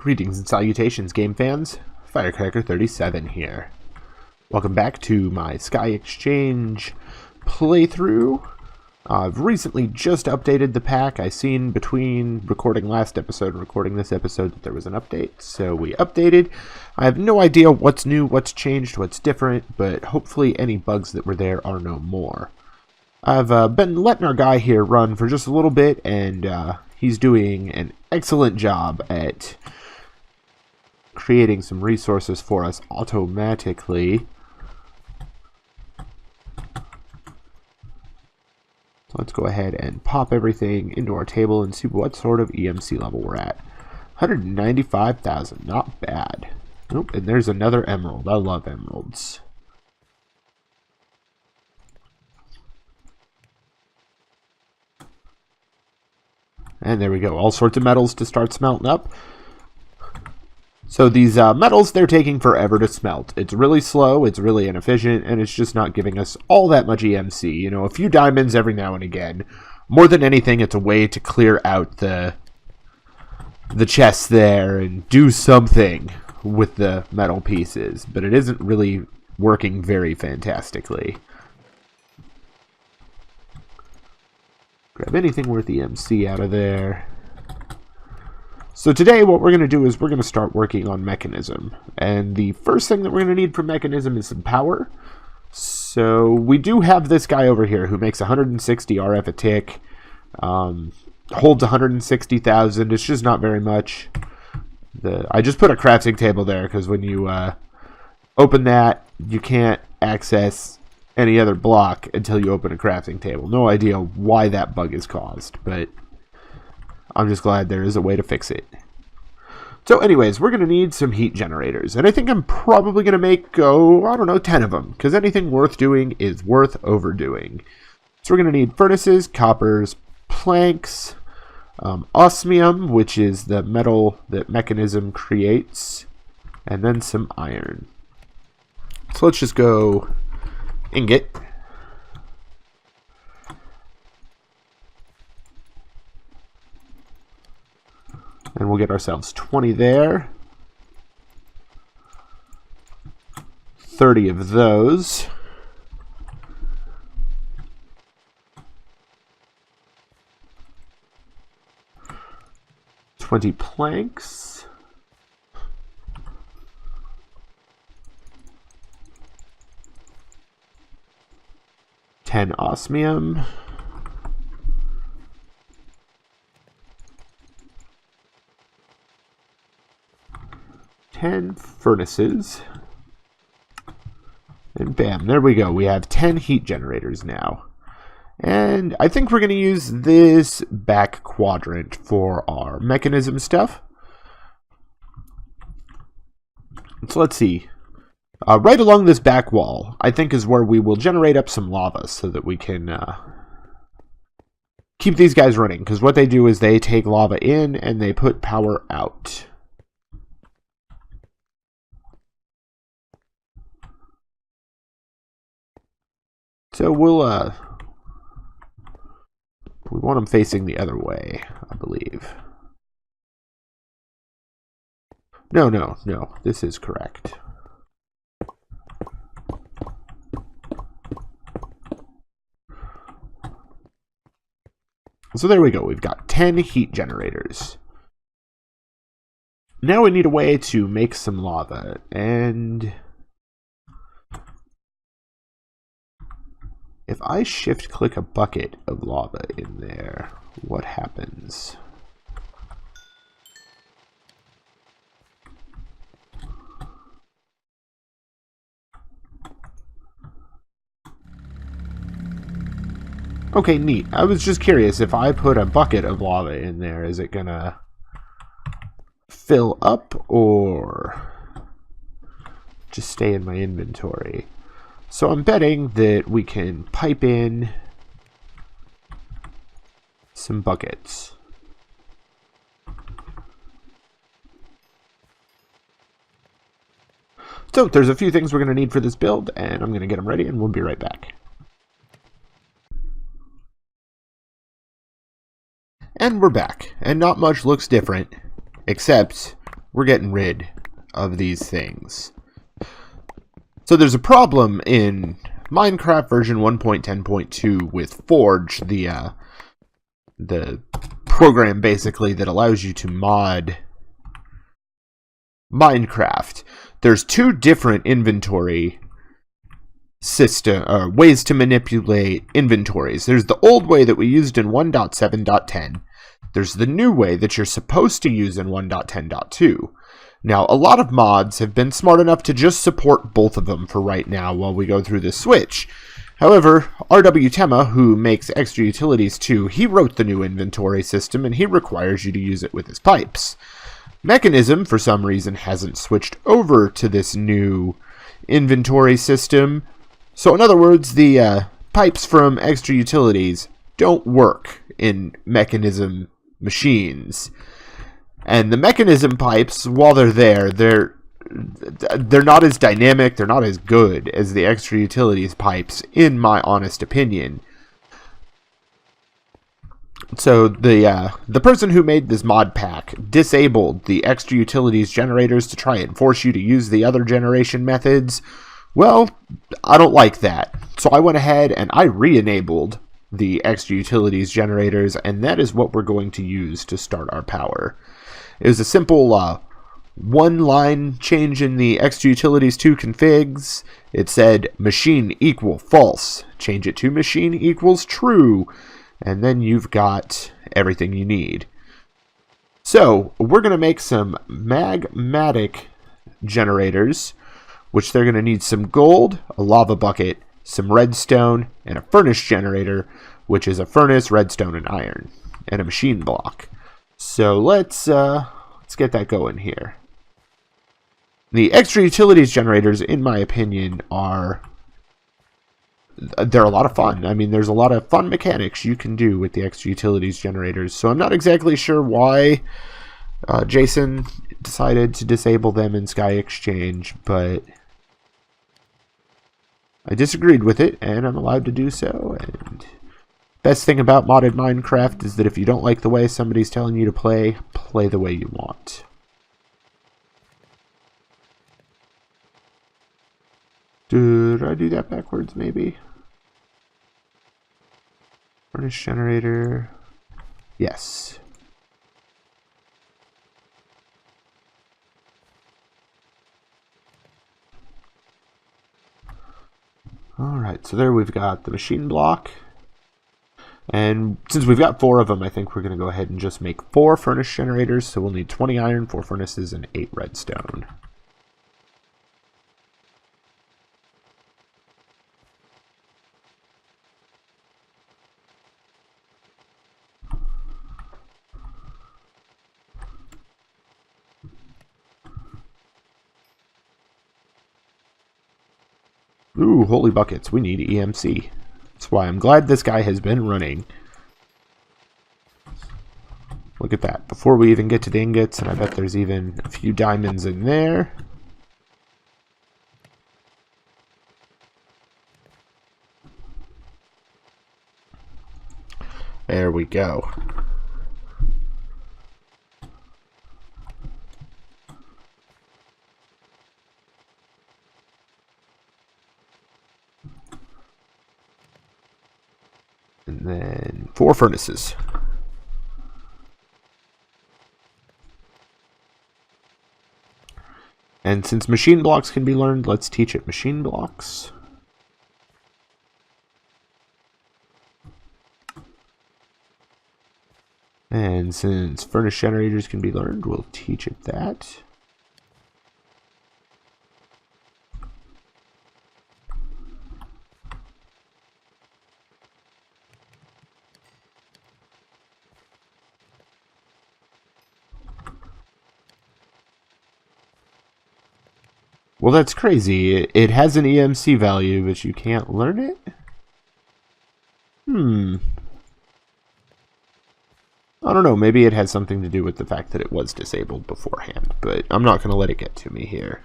Greetings and salutations, game fans. Firecracker37 here. Welcome back to my SkyExchange playthrough. I've recently just updated the pack. I seen between recording last episode and recording this episode that there was an update, so we updated. I have no idea what's new, what's changed, what's different, but hopefully any bugs that were there are no more. I've been letting our guy here run for just a little bit, and he's doing an excellent job at creating some resources for us automatically. So let's go ahead and pop everything into our table and see what sort of EMC level we're at. 195,000, not bad. Nope, and there's another emerald. I love emeralds. And there we go, all sorts of metals to start smelting up. So these metals, they're taking forever to smelt. It's really slow, it's really inefficient, and it's just not giving us all that much EMC. You know, a few diamonds every now and again. More than anything, it's a way to clear out the chests there and do something with the metal pieces. But it isn't really working very fantastically. Grab anything worth EMC out of there. So today what we're going to do is we're going to start working on mechanism. And the first thing that we're going to need for mechanism is some power. So we do have this guy over here who makes 160 RF a tick. Holds 160,000. It's just not very much. I just put a crafting table there because when you open that, you can't access any other block until you open a crafting table. No idea why that bug is caused, but I'm just glad there is a way to fix it. So anyways, we're going to need some heat generators, and I think I'm probably going to make, I don't know, 10 of them, because anything worth doing is worth overdoing. So we're going to need furnaces, coppers, planks, osmium, which is the metal that mechanism creates, and then some iron. So let's just go ingot. And we'll get ourselves 20 there. 30 of those. $20 planks. $10 osmium. 10 furnaces, and bam, there we go. We have 10 heat generators now, and I think we're going to use this back quadrant for our mechanism stuff. So let's see. Right along this back wall, I think, is where we will generate up some lava so that we can keep these guys running, because what they do is they take lava in and they put power out. So we want them facing the other way, I believe. No, this is correct. So there we go, we've got 10 heat generators. Now we need a way to make some lava, and if I shift-click a bucket of lava in there, what happens? Okay, neat. I was just curious, if I put a bucket of lava in there, is it gonna fill up or just stay in my inventory? So I'm betting that we can pipe in some buckets. So there's a few things we're going to need for this build, and I'm going to get them ready, and we'll be right back. And we're back, and not much looks different, except we're getting rid of these things. So there's a problem in Minecraft version 1.10.2 with Forge, the program basically that allows you to mod Minecraft. There's two different inventory ways to manipulate inventories. There's the old way that we used in 1.7.10. There's the new way that you're supposed to use in 1.10.2. Now, a lot of mods have been smart enough to just support both of them for right now while we go through this switch. However, R.W. Tema, who makes Extra Utilities 2, he wrote the new inventory system and he requires you to use it with his pipes. Mechanism, for some reason, hasn't switched over to this new inventory system. So in other words, the pipes from Extra Utilities don't work in Mechanism machines. And the Mechanism pipes, while they're there, they're not as dynamic, they're not as good as the Extra Utilities pipes, in my honest opinion. So the person who made this mod pack disabled the Extra Utilities generators to try and force you to use the other generation methods. Well, I don't like that. So I went ahead and I re-enabled the Extra Utilities generators, and that is what we're going to use to start our power. It was a simple one-line change in the Extra Utilities 2 configs. It said machine equal false. Change it to machine equals true. And then you've got everything you need. So we're going to make some magmatic generators, which they're going to need some gold, a lava bucket, some redstone, and a furnace generator, which is a furnace, redstone, and iron, and a machine block. So let's get that going here. The Extra Utilities generators, in my opinion, they're a lot of fun. I mean, there's a lot of fun mechanics you can do with the Extra Utilities generators. So I'm not exactly sure why Jason decided to disable them in SkyExchange, but I disagreed with it, and I'm allowed to do so. And best thing about modded Minecraft is that if you don't like the way somebody's telling you to play the way you want. Did I do that backwards, maybe? Furnace generator. Yes. Alright, so there we've got the machine block. And since we've got 4 of them, I think we're going to go ahead and just make 4 furnace generators. So we'll need 20 iron, 4 furnaces, and 8 redstone. Ooh, holy buckets. We need EMC. That's why I'm glad this guy has been running. Look at that. Before we even get to the ingots, and I bet there's even a few diamonds in there. There we go. And then 4 furnaces. And since machine blocks can be learned, let's teach it machine blocks. And since furnace generators can be learned, we'll teach it that. Well, that's crazy. It has an EMC value, but you can't learn it? I don't know. Maybe it has something to do with the fact that it was disabled beforehand, but I'm not going to let it get to me here.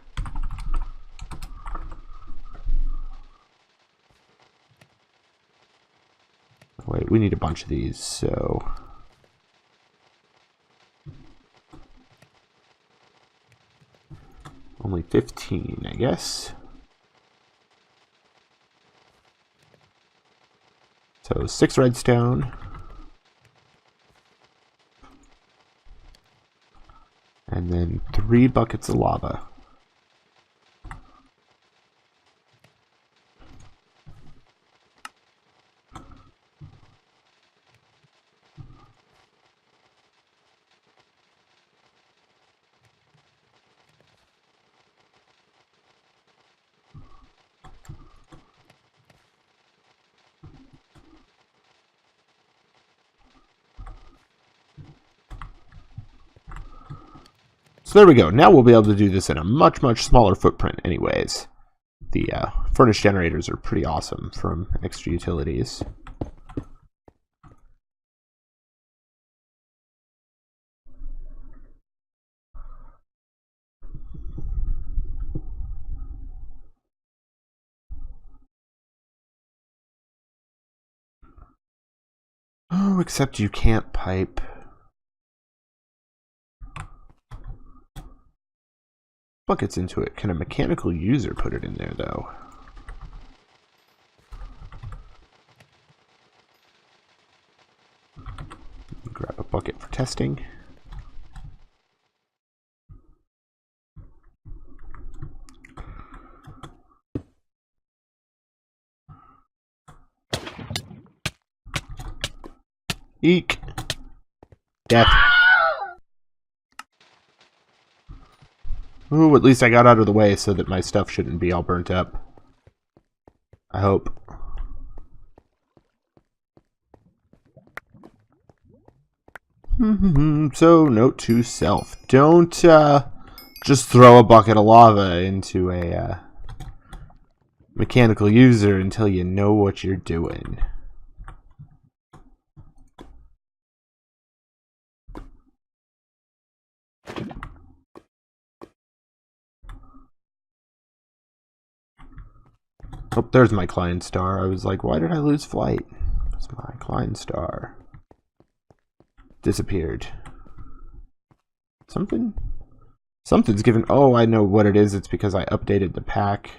Wait, we need a bunch of these, so... Only 15, I guess. So 6 redstone. And then 3 buckets of lava. So there we go. Now we'll be able to do this in a much, much smaller footprint anyways. The furnace generators are pretty awesome from Extra Utilities. Oh, except you can't pipe. Buckets into it. Can a mechanical user put it in there, though? Grab a bucket for testing. Eek. Death. Ooh, at least I got out of the way so that my stuff shouldn't be all burnt up. I hope. So, note to self. Don't just throw a bucket of lava into a mechanical user until you know what you're doing. Oh, there's my Klein star. I was like, why did I lose flight? It's my Klein star. Disappeared. Something's given. Oh, I know what it is. It's because I updated the pack.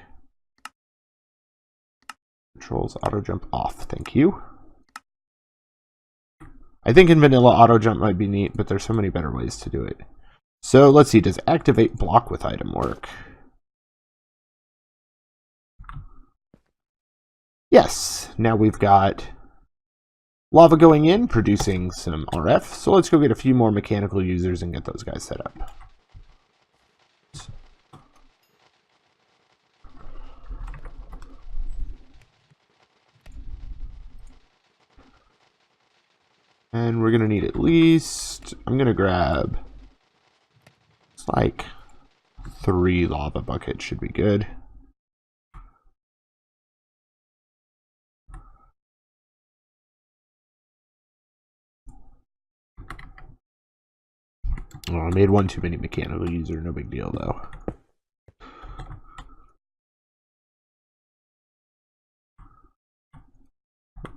Controls auto jump off. Thank you. I think in vanilla auto jump might be neat, but there's so many better ways to do it. So let's see. Does activate block with item work? Yes. Now we've got lava going in, producing some RF. So let's go get a few more mechanical users and get those guys set up. And we're going to need at least, I'm going to grab, it's like 3 lava buckets should be good. Oh, I made one too many mechanical user, no big deal though.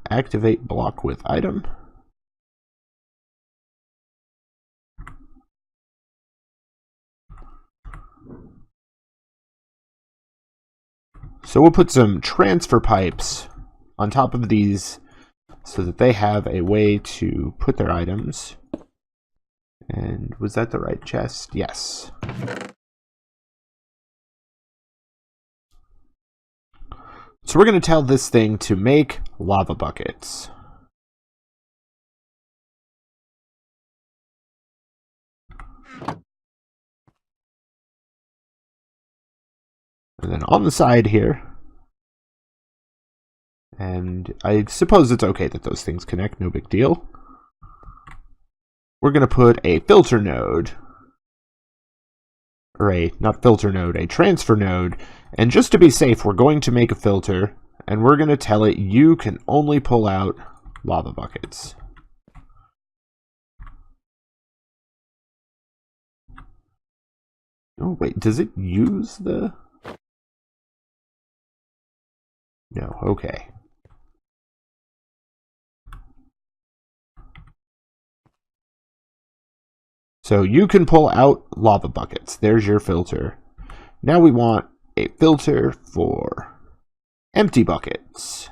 Activate block with item. So we'll put some transfer pipes on top of these so that they have a way to put their items. And was that the right chest? Yes. So we're going to tell this thing to make lava buckets. And then on the side here, and I suppose it's okay that those things connect, no big deal. We're going to put a filter node, or not filter node, a transfer node. And just to be safe, we're going to make a filter, and we're going to tell it you can only pull out lava buckets. Oh, wait, does it use the... No, okay. So you can pull out lava buckets. There's your filter. Now we want a filter for empty buckets.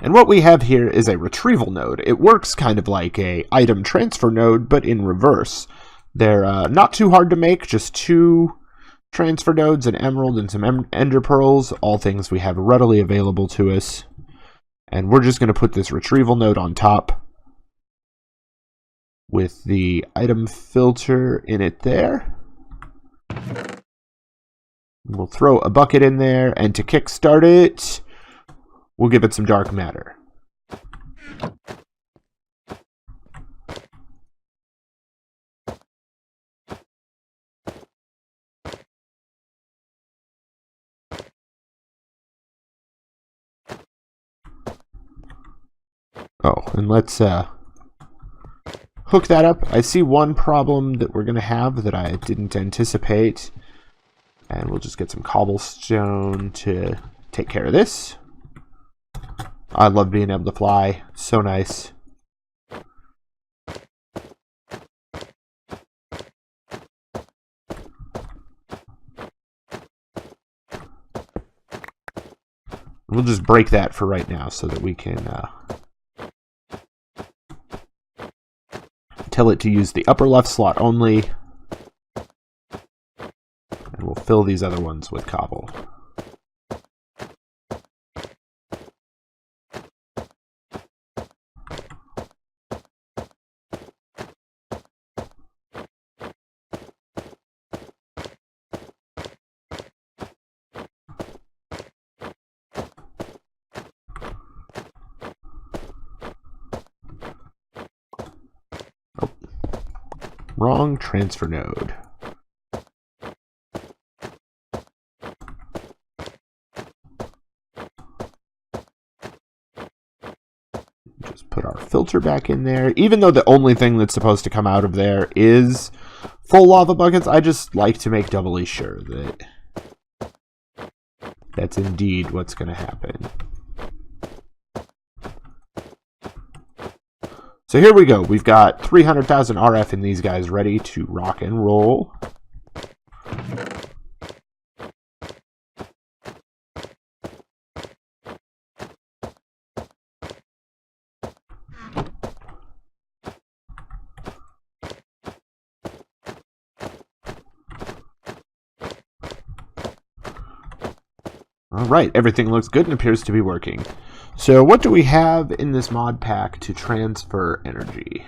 And what we have here is a retrieval node. It works kind of like a item transfer node, but in reverse. They're not too hard to make, just 2 transfer nodes, an emerald, and some ender pearls, all things we have readily available to us. And we're just going to put this retrieval node on top with the item filter in it there. We'll throw a bucket in there, and to kickstart it, we'll give it some dark matter. Oh, and let's hook that up. I see one problem that we're going to have that I didn't anticipate. And we'll just get some cobblestone to take care of this. I love being able to fly. So nice. We'll just break that for right now so that we can tell it to use the upper left slot only. And we'll fill these other ones with cobble. Wrong transfer node. Just put our filter back in there. Even though the only thing that's supposed to come out of there is full lava buckets, I just like to make doubly sure that that's indeed what's going to happen. So here we go. We've got 300,000 RF in these guys ready to rock and roll. All right, everything looks good and appears to be working. So what do we have in this mod pack to transfer energy?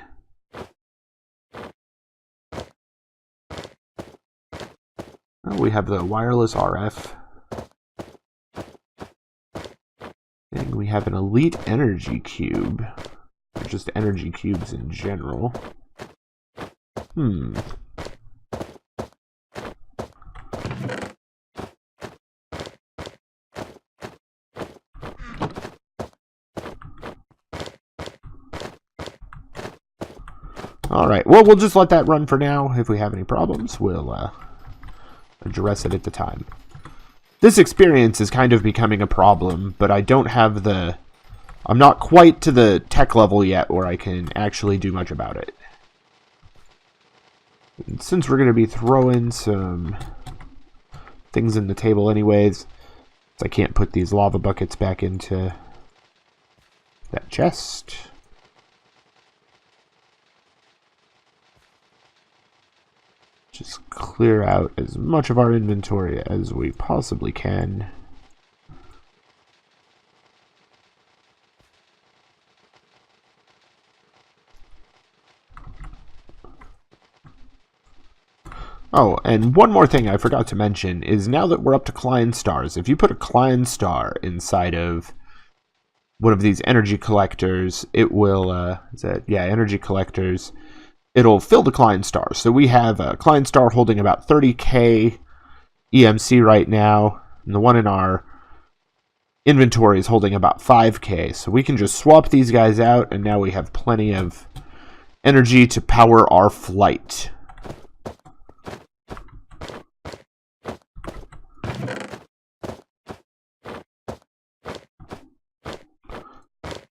Well, we have the wireless RF. And we have an elite energy cube. Or just energy cubes in general. Alright, well, we'll just let that run for now. If we have any problems, we'll address it at the time. This experience is kind of becoming a problem, but I don't have the... I'm not quite to the tech level yet where I can actually do much about it. And since we're going to be throwing some things in the table anyways, I can't put these lava buckets back into that chest. Just clear out as much of our inventory as we possibly can. Oh, and one more thing I forgot to mention is now that we're up to Klein stars, if you put a Klein star inside of one of these energy collectors, it will, energy collectors, it'll fill the Klein star. So we have a Klein star holding about 30k EMC right now, and the one in our inventory is holding about 5k. So we can just swap these guys out, and now we have plenty of energy to power our flight.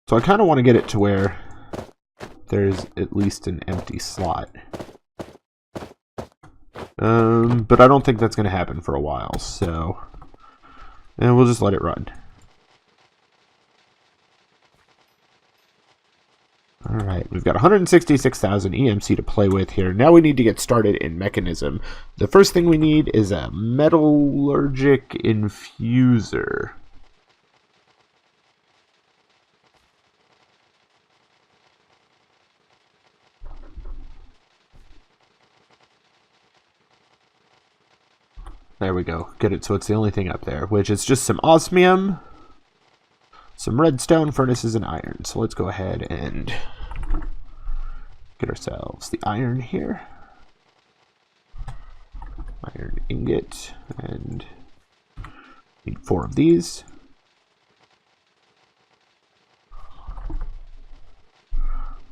So I kind of want to get it to where there's at least an empty slot. But I don't think that's going to happen for a while, so... And we'll just let it run. Alright, we've got 166,000 EMC to play with here. Now we need to get started in mechanism. The first thing we need is a metallurgic infuser. There we go. Get it so it's the only thing up there, which is just some osmium, some redstone, furnaces, and iron. So let's go ahead and get ourselves the iron here. Iron ingot, and need 4 of these.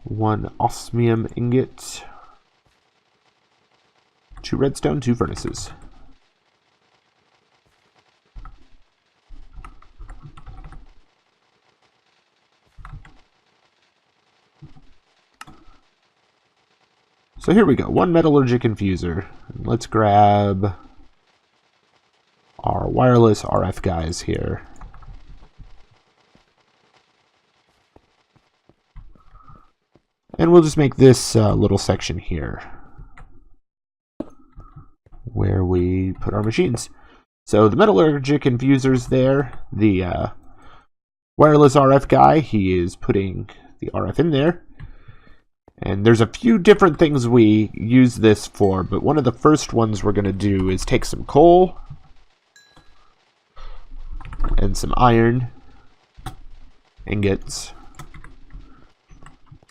One osmium ingot, 2 redstone, 2 furnaces. So here we go, 1 metallurgic infuser. Let's grab our wireless RF guys here. And we'll just make this little section here where we put our machines. So the metallurgic infuser's there. The wireless RF guy, he is putting the RF in there. And there's a few different things we use this for, but one of the first ones we're going to do is take some coal and some iron ingots.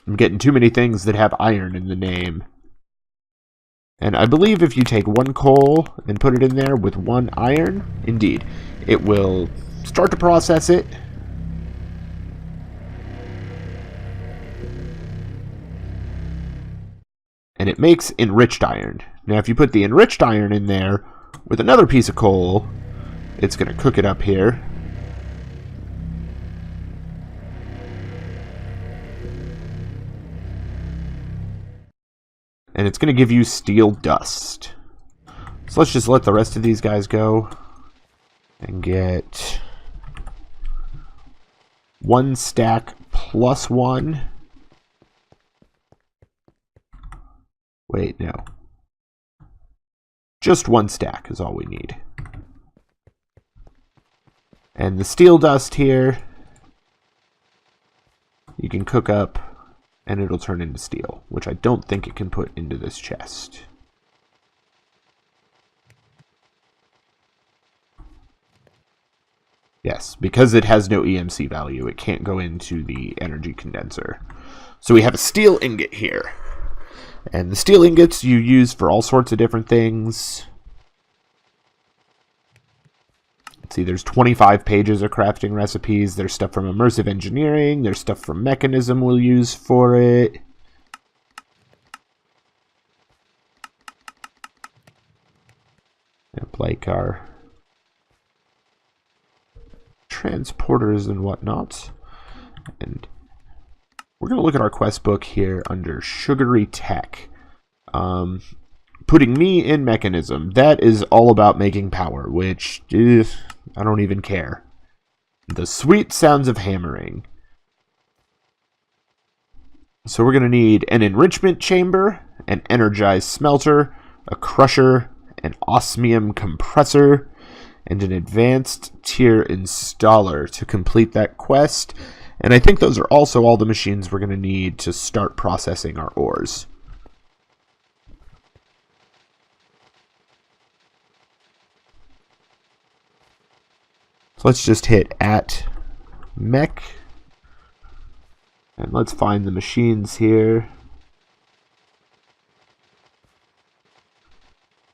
I'm getting too many things that have iron in the name. And I believe if you take 1 coal and put it in there with 1 iron, indeed, it will start to process it. And it makes enriched iron. Now if you put the enriched iron in there with another piece of coal, it's going to cook it up here. And it's going to give you steel dust. So let's just let the rest of these guys go and get 1 stack plus 1. Wait, no. Just 1 stack is all we need. And the steel dust here, you can cook up and it'll turn into steel, which I don't think it can put into this chest. Yes, because it has no EMC value, it can't go into the energy condenser. So we have a steel ingot here. And the steel ingots you use for all sorts of different things. Let's see, there's 25 pages of crafting recipes. There's stuff from immersive engineering. There's stuff from mechanism we'll use for it. And like our transporters and whatnot. And we're going to look at our quest book here under Sugary Tech. Putting me in mechanism. That is all about making power, which I don't even care. The sweet sounds of hammering. So we're going to need an enrichment chamber, an energized smelter, a crusher, an osmium compressor, and an advanced tier installer to complete that quest. And I think those are also all the machines we're going to need to start processing our ores. So let's just hit @mech. And let's find the machines here.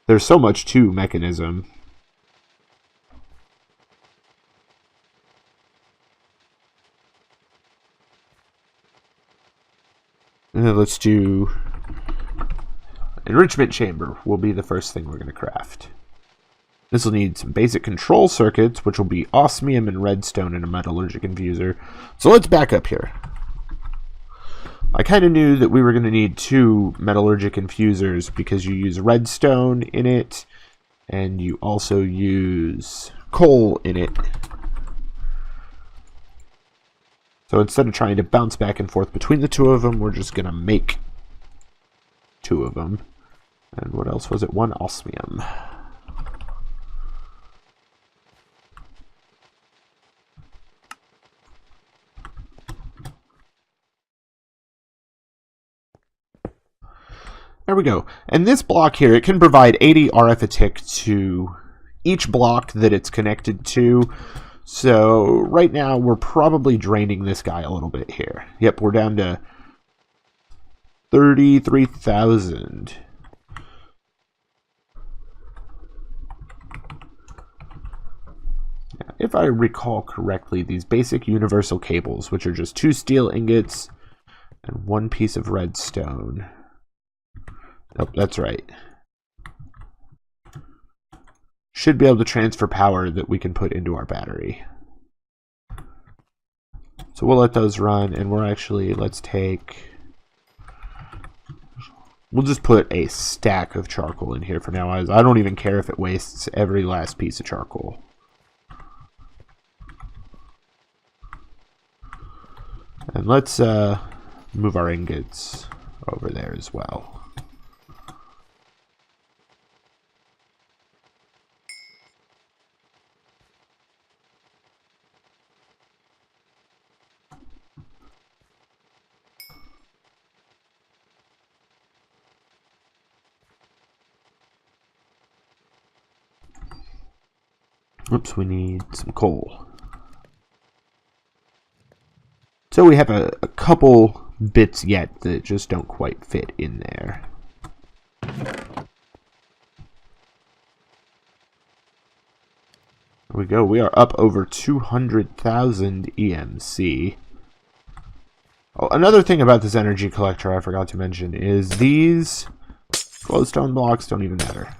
There's so much to mechanism. Let's do enrichment chamber will be the first thing we're going to craft. This will need some basic control circuits, which will be osmium and redstone and a metallurgic infuser. So let's back up here. I kind of knew that we were going to need 2 metallurgic infusers because you use redstone in it, and you also use coal in it. So instead of trying to bounce back and forth between the 2 of them, we're just going to make 2 of them. And what else was it? 1 osmium. There we go. And this block here, it can provide 80 RF a tick to each block that it's connected to. So right now we're probably draining this guy a little bit here. Yep, we're down to 33,000. If I recall correctly, these basic universal cables, which are just 2 steel ingots and 1 piece of redstone. Nope, that's right. Should be able to transfer power that we can put into our battery. So we'll let those run, and we're actually, we'll just put a stack of charcoal in here for now. I don't even care if it wastes every last piece of charcoal. And let's move our ingots over there as well. Oops, we need some coal. So we have a couple bits yet that just don't quite fit in there. There we go. We are up over 200,000 EMC. Oh, another thing about this energy collector I forgot to mention is these glowstone blocks don't even matter.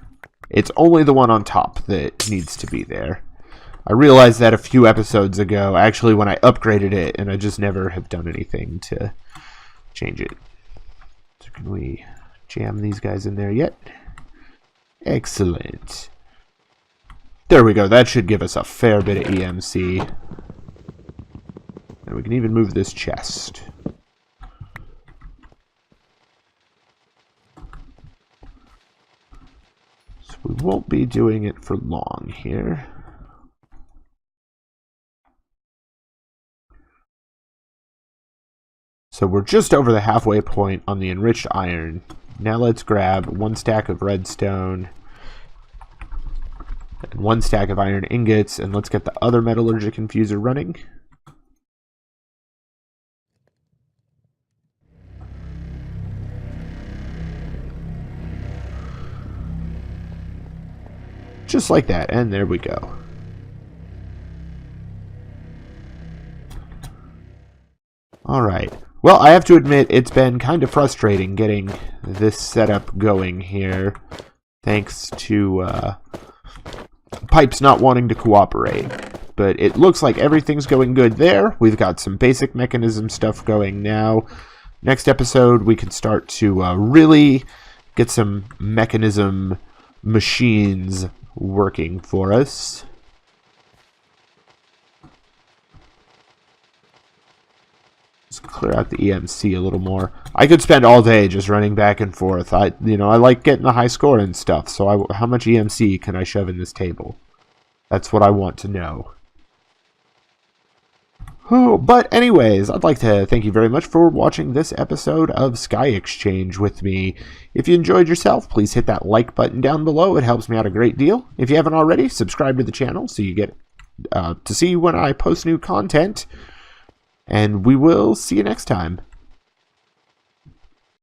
It's only the one on top that needs to be there. I realized that a few episodes ago, actually when I upgraded it, and I just never have done anything to change it. So can we jam these guys in there yet? Excellent. There we go. That should give us a fair bit of EMC. And we can even move this chest. So we won't be doing it for long here. So we're just over the halfway point on the enriched iron. Now let's grab 1 stack of redstone and 1 stack of iron ingots, and let's get the other metallurgic infuser running. Just like that, and there we go. Alright. Well, I have to admit, it's been kind of frustrating getting this setup going here, thanks to pipes not wanting to cooperate. But it looks like everything's going good there. We've got some basic mechanism stuff going now. Next episode, we can start to really get some mechanism machines working for us. Let's clear out the EMC a little more. I could spend all day just running back and forth. I like getting a high score and stuff. So how much EMC can I shove in this table? That's what I want to know. Oh, but anyways, I'd like to thank you very much for watching this episode of SkyExchange with me. If you enjoyed yourself, please hit that like button down below. It helps me out a great deal. If you haven't already, subscribe to the channel so you get to see when I post new content. And we will see you next time.